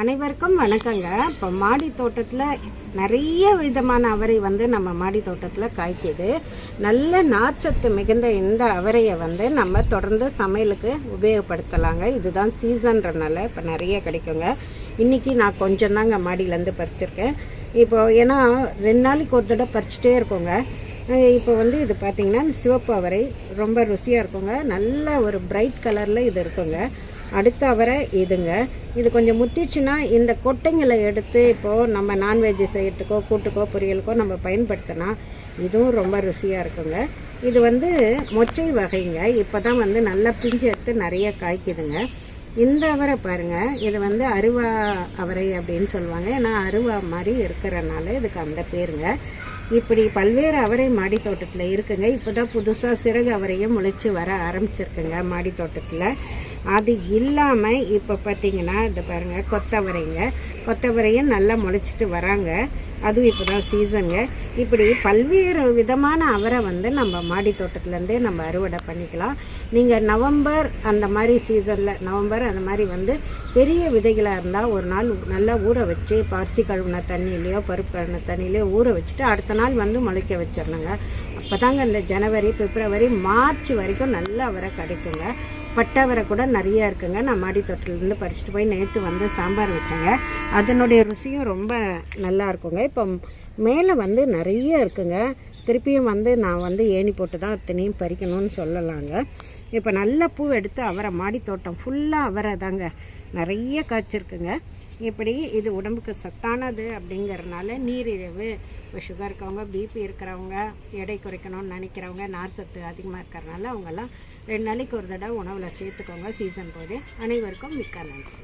அனைவருக்கும் வணக்கங்க. இப்போ மாடி தோட்டத்தில் நிறைய விதமான அவரை நம்ம மாடி தோட்டத்தில் காய்க்குது. நல்ல நார்ச்சத்து மிகுந்த இந்த அவரையை நம்ம தொடர்ந்து சமையலுக்கு உபயோகப்படுத்தலாங்க. இதுதான் சீசன்றனால இப்போ நிறைய கிடைக்குங்க. இன்றைக்கி நான் கொஞ்சம் தாங்க மாடியிலேருந்து பறிச்சிருக்கேன். இப்போ ஏன்னா 2 நாளைக்கு ஒரு தடவை பறிச்சிட்டே இருக்கோங்க. இப்போ இது பார்த்திங்கன்னா சிவப்பு அவரை ரொம்ப ருசியாக இருக்குங்க. நல்ல ஒரு பிரைட் கலரில் இது இருக்குங்க. அடுத்த அவரை இதுங்க. இது கொஞ்சம் முத்திச்சுன்னா இந்த கொட்டைங்களை எடுத்து இப்போது நம்ம நான்வெஜ் செய்யறதுக்கோ கூட்டுக்கோ பொரியலுக்கோ நம்ம பயன்படுத்தினா இதுவும் ரொம்ப ருசியாக இருக்குங்க. இது மொச்சை வகைங்க. இப்போ தான் நல்லா பிஞ்சு எடுத்து நிறைய காய்க்குதுங்க. இந்த அவரை பாருங்கள், இது அருவா அவரை அப்படின்னு சொல்லுவாங்க. ஏன்னா அருவா மாதிரி இருக்கிறனால இதுக்கு அந்த பேருங்க. இப்படி பல்வேறு அவரை மாடி தோட்டத்தில் இருக்குங்க. இப்போ தான் புதுசாக சிறகு அவரையும் முளைச்சி வர ஆரம்பிச்சிருக்குங்க மாடி தோட்டத்தில். அது இல்லாமல் இப்போ பார்த்திங்கன்னா இது பாருங்கள், கொத்தவரையும் நல்லா முளைச்சிட்டு வராங்க. அதுவும் இப்போ தான் சீசனுங்க. இப்படி பல்வேறு விதமான அவரை நம்ம மாடி தோட்டத்துலேருந்தே நம்ம அறுவடை பண்ணிக்கலாம். நீங்கள் நவம்பர் அந்த மாதிரி சீசனில் அந்த மாதிரி பெரிய விதைகளாக இருந்தால் ஒரு நாள் நல்லா ஊற வச்சு அரிசி கழுவுன தண்ணியிலையோ பருப்பு கழுவுன தண்ணியிலையோ ஊற வச்சுட்டு அடுத்த நாள் முளைக்க வச்சிடணுங்க. அப்போ தாங்க இந்த ஜனவரி பிப்ரவரி மார்ச் வரைக்கும் நல்லா அவரை கிடைக்குங்க. பட்டவரை கூட நிறைய இருக்குங்க. நான் மாடி தோட்டத்துலேருந்து பறிச்சுட்டு போய் நேற்று சாம்பார் வச்சேங்க. அதனுடைய ருசியும் ரொம்ப நல்லா இருக்குங்க. இப்போ மேலே நிறைய இருக்குங்க. திருப்பியும் நான் ஏணி போட்டு தான் அத்தனையும் பறிக்கணும்னு சொல்லலாங்க. இப்போ நல்ல பூ எடுத்து அவரை மாடி தோட்டம் ஃபுல்லாக அவரை தாங்க நிறைய காய்ச்சிருக்குங்க. இப்படி இது உடம்புக்கு சத்தானது அப்படிங்கிறதுனால நீரிழிவு, இப்போ சுகர் இருக்கவங்க, பிபி இருக்கிறவங்க, எடை குறைக்கணும்னு நினைக்கிறவங்க, நார் சத்து அதிகமாக இருக்கிறனால அவங்கெல்லாம் 2 நாளைக்கு ஒரு தடவை உணவில் சேர்த்துக்கோங்க சீசன் போது. அனைவருக்கும் மிக்க நன்றி.